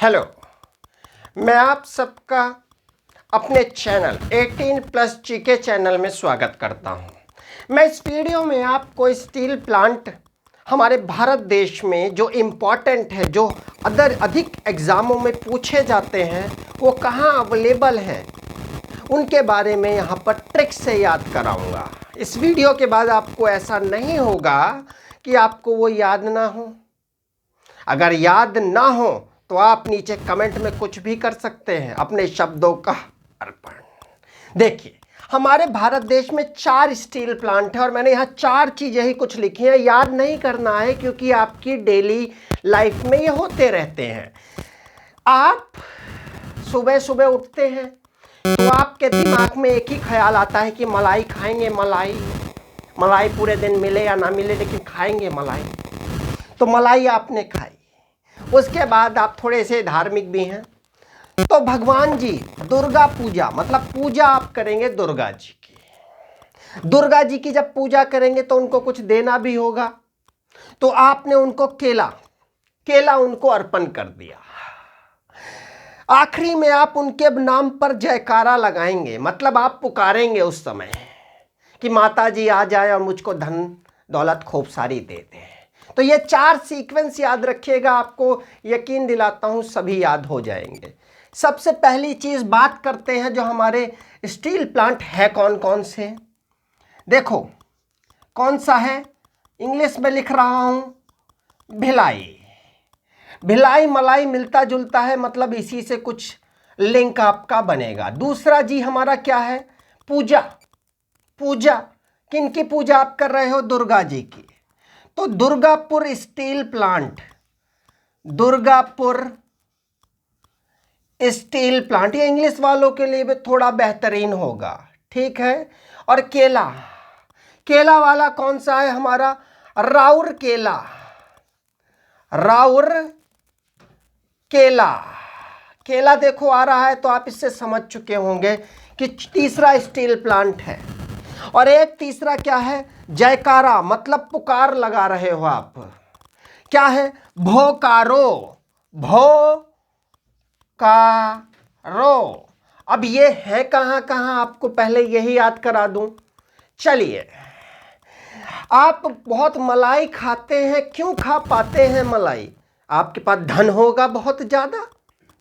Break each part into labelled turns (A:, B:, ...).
A: Hello, मैं आप सबका अपने चैनल 18 प्लस जीके चैनल में स्वागत करता हूं। मैं इस वीडियो में आपको स्टील प्लांट हमारे भारत देश में जो इम्पॉर्टेंट है, जो अधिक एग्ज़ामों में पूछे जाते हैं, वो कहाँ अवेलेबल हैं, उनके बारे में यहाँ पर ट्रिक से याद कराऊंगा। इस वीडियो के बाद आपको ऐसा नहीं होगा कि आपको वो याद ना हो। अगर याद ना हो तो आप नीचे कमेंट में कुछ भी कर सकते हैं, अपने शब्दों का अर्पण। देखिए, हमारे भारत देश में 4 स्टील प्लांट है और मैंने यहाँ 4 चीज़ें ही कुछ लिखी हैं। याद नहीं करना है क्योंकि आपकी डेली लाइफ में ये होते रहते हैं। आप सुबह सुबह उठते हैं तो आपके दिमाग में एक ही ख्याल आता है कि मलाई खाएंगे। मलाई पूरे दिन मिले या ना मिले, लेकिन खाएंगे मलाई। तो मलाई आपने खाई। उसके बाद आप थोड़े से धार्मिक भी हैं, तो भगवान जी दुर्गा पूजा, मतलब पूजा आप करेंगे दुर्गा जी की। दुर्गा जी की जब पूजा करेंगे तो उनको कुछ देना भी होगा, तो आपने उनको केला उनको अर्पण कर दिया। आखिरी में आप उनके नाम पर जयकारा लगाएंगे, मतलब आप पुकारेंगे उस समय कि माता जी आ जाए और मुझको धन दौलत खूब सारी दे दे। तो ये 4 सीक्वेंस याद रखिएगा, आपको यकीन दिलाता हूं सभी याद हो जाएंगे। सबसे पहली चीज बात करते हैं जो हमारे स्टील प्लांट है कौन कौन से। देखो कौन सा है, इंग्लिश में लिख रहा हूं, भिलाई मलाई मिलता जुलता है, मतलब इसी से कुछ लिंक आपका बनेगा। दूसरा जी हमारा क्या है, पूजा। किनकी पूजा आप कर रहे हो, दुर्गा जी की। तो दुर्गापुर स्टील प्लांट, ये इंग्लिश वालों के लिए भी थोड़ा बेहतरीन होगा, ठीक है। और केला वाला कौन सा है हमारा, राउर केला देखो आ रहा है, तो आप इससे समझ चुके होंगे कि तीसरा स्टील प्लांट है। और एक तीसरा क्या है, जयकारा, मतलब पुकार लगा रहे हो आप। क्या है, भोकारो। अब ये है कहां आपको पहले यही याद करा दूं। चलिए, आप बहुत मलाई खाते हैं, क्यों खा पाते हैं मलाई? आपके पास धन होगा बहुत ज्यादा,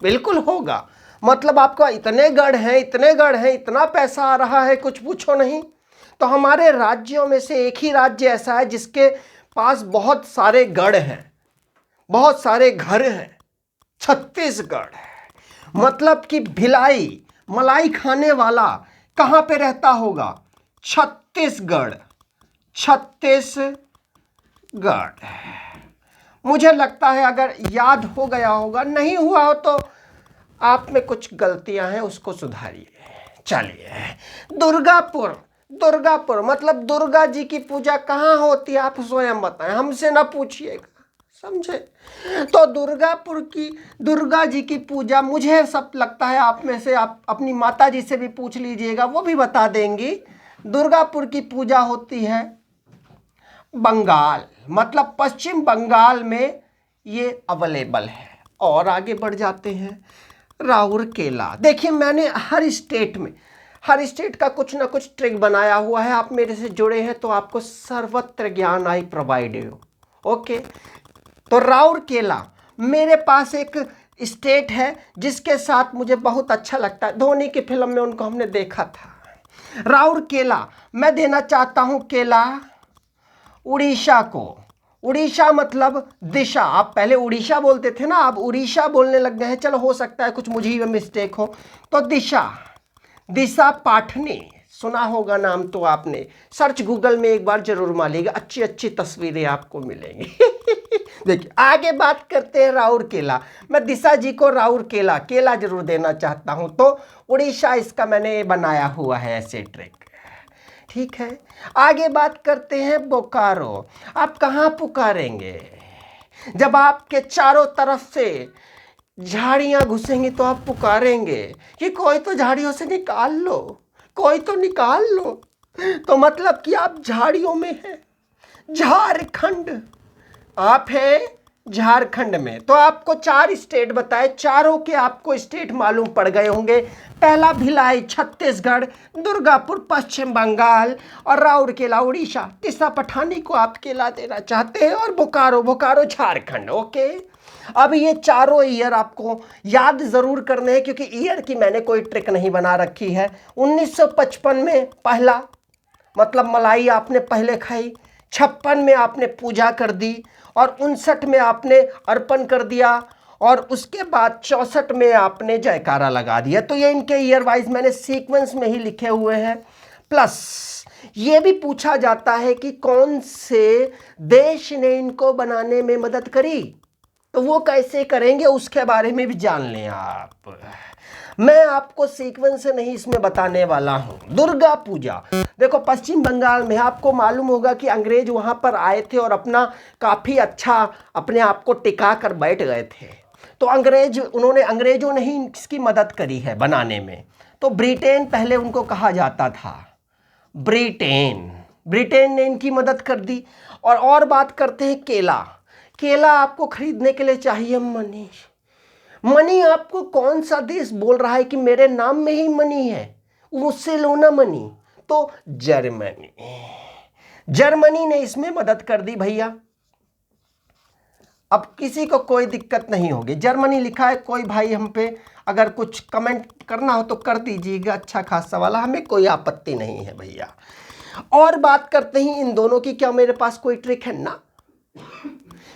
A: बिल्कुल होगा। मतलब आपका इतने गढ़ हैं, इतना पैसा आ रहा है, कुछ पूछो नहीं। तो हमारे राज्यों में से एक ही राज्य ऐसा है जिसके पास बहुत सारे गढ़ हैं, बहुत सारे घर हैं, छत्तीसगढ़ है। मतलब कि भिलाई मलाई खाने वाला कहां पे रहता होगा, छत्तीसगढ़। मुझे लगता है अगर याद हो गया होगा, नहीं हुआ हो तो आप में कुछ गलतियां हैं, उसको सुधारिए। चलिए, दुर्गापुर मतलब दुर्गा जी की पूजा कहाँ होती है, आप स्वयं बताएं, हमसे ना पूछिएगा, समझे। तो दुर्गा जी की पूजा, मुझे सब लगता है आप में से आप अपनी माता जी से भी पूछ लीजिएगा, वो भी बता देंगी। दुर्गापुर की पूजा होती है बंगाल, मतलब पश्चिम बंगाल में ये अवेलेबल है। और आगे बढ़ जाते हैं, राउरकेला। देखिए, मैंने हर स्टेट का कुछ ना कुछ ट्रिक बनाया हुआ है। आप मेरे से जुड़े हैं तो आपको सर्वत्र ज्ञान आई प्रोवाइड हो, ओके। तो राउरकेला मेरे पास एक स्टेट है जिसके साथ मुझे बहुत अच्छा लगता है, धोनी की फिल्म में उनको हमने देखा था। राउरकेला मैं देना चाहता हूं केला उड़ीसा को। उड़ीसा मतलब दिशा, आप पहले उड़ीसा बोलते थे ना, आप उड़ीसा बोलने लग गए हैं, चलो हो सकता है कुछ मुझे ही मिस्टेक हो। तो दिशा पाटनी, सुना होगा नाम तो आपने, सर्च गूगल में एक बार जरूर मारिएगा, अच्छी तस्वीरें आपको मिलेंगी। देखिए, आगे बात करते हैं राउरकेला। मैं दिशा जी को केला जरूर देना चाहता हूं, तो उड़ीसा इसका मैंने बनाया हुआ है ऐसे ट्रिक, ठीक है। आगे बात करते हैं बोकारो। आप कहाँ पुकारेंगे, जब आपके चारों तरफ से झाड़ियां घुसेंगी तो आप पुकारेंगे कि कोई तो झाड़ियों से निकाल लो, तो मतलब कि आप झाड़ियों में हैं। झारखंड, आप हैं झारखंड में। तो आपको 4 स्टेट बताए, चारों के आपको स्टेट मालूम पड़ गए होंगे। पहला भिलाई छत्तीसगढ़, दुर्गापुर पश्चिम बंगाल और राउरकेला उड़ीसा। तीसरा पठानी को आप केला देना चाहते हैं और बोकारो, बोकारो झारखंड। ओके, अब ये चारों ईयर आपको याद जरूर करने हैं, क्योंकि ईयर की मैंने कोई ट्रिक नहीं बना रखी है। 1955 में पहला, मतलब मलाई आपने पहले खाई, 56 में आपने पूजा कर दी और 59 में आपने अर्पण कर दिया और उसके बाद 64 में आपने जयकारा लगा दिया। तो ये इनके ईयर वाइज मैंने सीक्वेंस में ही लिखे हुए हैं। प्लस ये भी पूछा जाता है कि कौन से देश ने इनको बनाने में मदद करी, तो वो कैसे करेंगे उसके बारे में भी जान लें आप। मैं आपको सीक्वेंस से नहीं इसमें बताने वाला हूं। दुर्गा पूजा देखो, पश्चिम बंगाल में आपको मालूम होगा कि अंग्रेज वहां पर आए थे और अपना काफी अच्छा अपने आप को टिका कर बैठ गए थे। तो अंग्रेजों ने ही इसकी मदद करी है बनाने में। तो ब्रिटेन पहले उनको कहा जाता था, ब्रिटेन ने इनकी मदद कर दी। और बात करते हैं केला। केला आपको खरीदने के लिए चाहिए मनी। आपको कौन सा देश बोल रहा है कि मेरे नाम में ही मनी है, मुझसे लो ना मनी? तो जर्मनी ने इसमें मदद कर दी भैया। अब किसी को कोई दिक्कत नहीं होगी। जर्मनी लिखा है, कोई भाई हम पे अगर कुछ कमेंट करना हो तो कर दीजिएगा, अच्छा खासा वाला, हमें कोई आपत्ति नहीं है भैया। और बात करते हैं इन दोनों की। क्या मेरे पास कोई ट्रिक है? ना,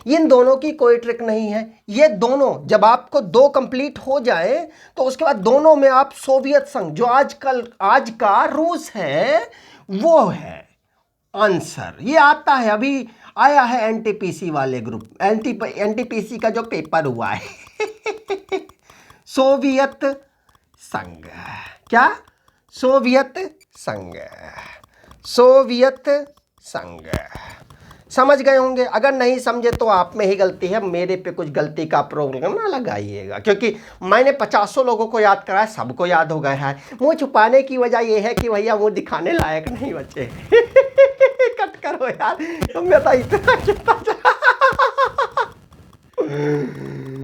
A: इन दोनों की कोई ट्रिक नहीं है। ये दोनों जब आपको 2 कंप्लीट हो जाए तो उसके बाद दोनों में आप सोवियत संघ, जो आज का रूस है, वो है आंसर। ये आता है, अभी आया है एनटीपीसी वाले ग्रुप, एनटीपीसी का जो पेपर हुआ है सोवियत संघ। क्या? सोवियत संघ। समझ गए होंगे। अगर नहीं समझे तो आप में ही गलती है, मेरे पे कुछ गलती का प्रॉब्लम ना लगाइएगा, क्योंकि मैंने 50 लोगों को याद कराया, सबको याद हो गया है। मुंह छुपाने की वजह यह है कि भैया मुंह दिखाने लायक नहीं बचे कट करो यार, तुम तो इतना